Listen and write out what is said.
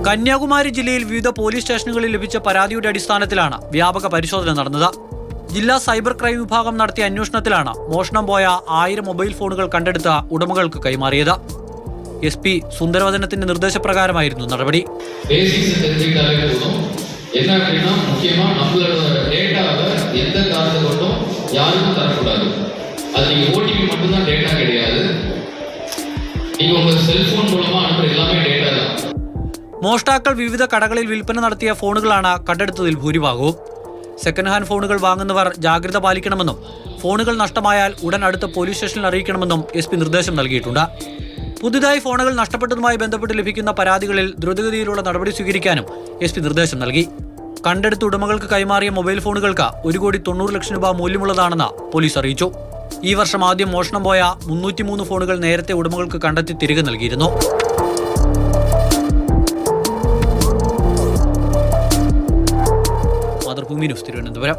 കന്യാകുമാരി ജില്ലയിൽ വിവിധ പോലീസ് സ്റ്റേഷനുകളിൽ ലഭിച്ച പരാതിയുടെ അടിസ്ഥാനത്തിലാണ് വ്യാപക പരിശോധന നടന്നത്. ജില്ലാ സൈബർ ക്രൈം വിഭാഗം നടത്തിയ അന്വേഷണത്തിലാണ് മോഷണം പോയ 1000 മൊബൈൽ ഫോണുകൾ കണ്ടെടുത്ത ഉടമകൾക്ക് കൈമാറിയത്. SP സുന്ദരവദനത്തിന്റെ നിർദ്ദേശപ്രകാരമായിരുന്നു നടപടി. என்ன அப்படின்னா முக்கியமா நம்மளோட டேட்டாவை எந்த காரணத்தை கொண்டும் யாருக்கும் தரக்கூடாது. அது நீங்க ஓடிபி மட்டும்தான் டேட்டா கிடையாது. நீங்க உங்க செல்போன் மூலமா அனுப்புற எல்லாமே டேட்டா தான். മോഷ്ടാക്കൾ വിവിധ കടകളിൽ വിൽപ്പന നടത്തിയ ഫോണുകളാണ് കണ്ടെടുത്തതിൽ ഭൂരിഭാഗവും. സെക്കൻഡ് ഹാൻഡ് ഫോണുകൾ വാങ്ങുന്നവർ ജാഗ്രത പാലിക്കണമെന്നും ഫോണുകൾ നഷ്ടമായാൽ ഉടൻ അടുത്ത പോലീസ് സ്റ്റേഷനിൽ അറിയിക്കണമെന്നും SP നിർദ്ദേശം നൽകിയിട്ടുണ്ട്. പുതുതായി ഫോണുകൾ നഷ്ടപ്പെട്ടതുമായി ബന്ധപ്പെട്ട് ലഭിക്കുന്ന പരാതികളിൽ ദ്രുതഗതിയിലുള്ള നടപടി സ്വീകരിക്കാനും SP നിർദ്ദേശം നൽകി. കണ്ടെടുത്ത ഉടമകൾക്ക് കൈമാറിയ മൊബൈൽ ഫോണുകൾക്ക് 1,90,00,000 രൂപ മൂല്യമുള്ളതാണെന്ന് പോലീസ് അറിയിച്ചു. ഈ വർഷം ആദ്യം മോഷണം പോയ 303 ഫോണുകൾ നേരത്തെ ഉടമകൾക്ക് കണ്ടെത്തി തിരികെ നൽകിയിരുന്നു. മാതൃഭൂമി ന്യൂസ്, തിരുവനന്തപുരം.